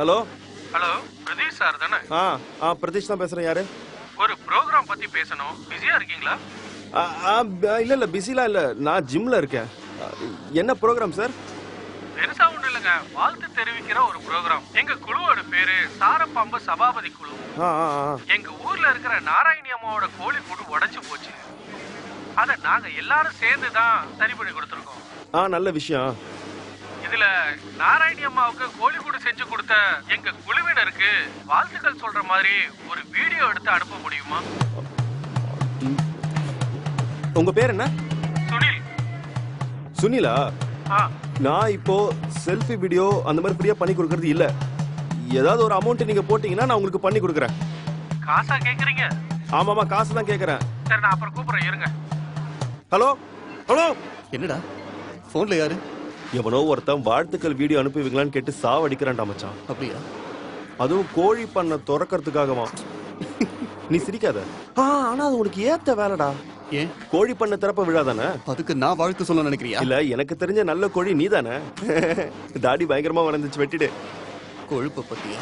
Hello hello, Pratheesh sir தானே? பிரதீஷ் தான் பேசுறேன். யாரு? ஒரு ப்ரோக்ராம் பத்தி பேசணும். பிஸியா இருக்கீங்களா? இல்ல பிஸிலாம் இல்ல, நான் ஜிம்ல இருக்கேன். என்ன ப்ரோக்ராம் சார்? பெருசா ஒண்ணு இல்லைங்க, வாழ்த்து தெரிவிக்கிற ஒரு ப்ரோக்ராம். எங்க குழுவோட பேரு சாரப்பாம்பு சபாபதி குழு. எங்க ஊர்ல இருக்கிற நாராயணி அம்மாவோட கோழி கூடு உடைச்சு போச்சு. அத நாங்க எல்லாரும் சேர்ந்து தான் சரி பண்ணி கொடுத்துருக்கோம். நல்ல விஷயம். இதுல நாராயணி அம்மாவுக்கு கோழி கூடு செஞ்சு கொடுத்த எங்க குழுவினருக்கு வாழ்த்துக்கள் சொல்ற மாதிரி ஒரு வீடியோ எடுத்து அனுப்ப முடியுமா? உங்க பேர் என்ன? சுனில். சுனிலா? நான் இப்போ செல்ஃபி வீடியோ அந்த மாதிரி ஃப்ரீயா பண்ணி கொடுக்கறது இல்ல. ஏதாவது ஒரு அமௌண்ட் நீங்க போட்டீங்கன்னா நான் உங்களுக்கு பண்ணி கொடுக்குறேன். காசா கேக்குறீங்க? ஆமாமா, காசு தான் கேக்குறேன். சரி, நான் அப்புறம் கூப்பிடுறேன், இருங்க. Hello hello. என்னடா போன்ல யாரு? எவனோ ஒருத்தன் வாழ்த்துக்கள் வீடியோ அனுப்புவீங்களான்னு கேட்டு சாவடிக்கிறான்டா மச்சான். அப்படியா? அதுவும் கோழி பண்ண திறக்கிறதுக்காகவா? நீ சிரிக்காத. ஆனா அது உனக்கு ஏத்த வேலைடா. ஏன்? கோழி பண்ண திறப்ப விழாதானே? அதுக்கு நான் வாழ்த்து சொல்ல நினைக்கிறியா? இல்ல, எனக்கு தெரிஞ்ச நல்ல கோழி நீ தானே. தாடி பயங்கரமா வளர்ந்துச்சு, வெட்டிடு. கொழுப்ப பத்தியா?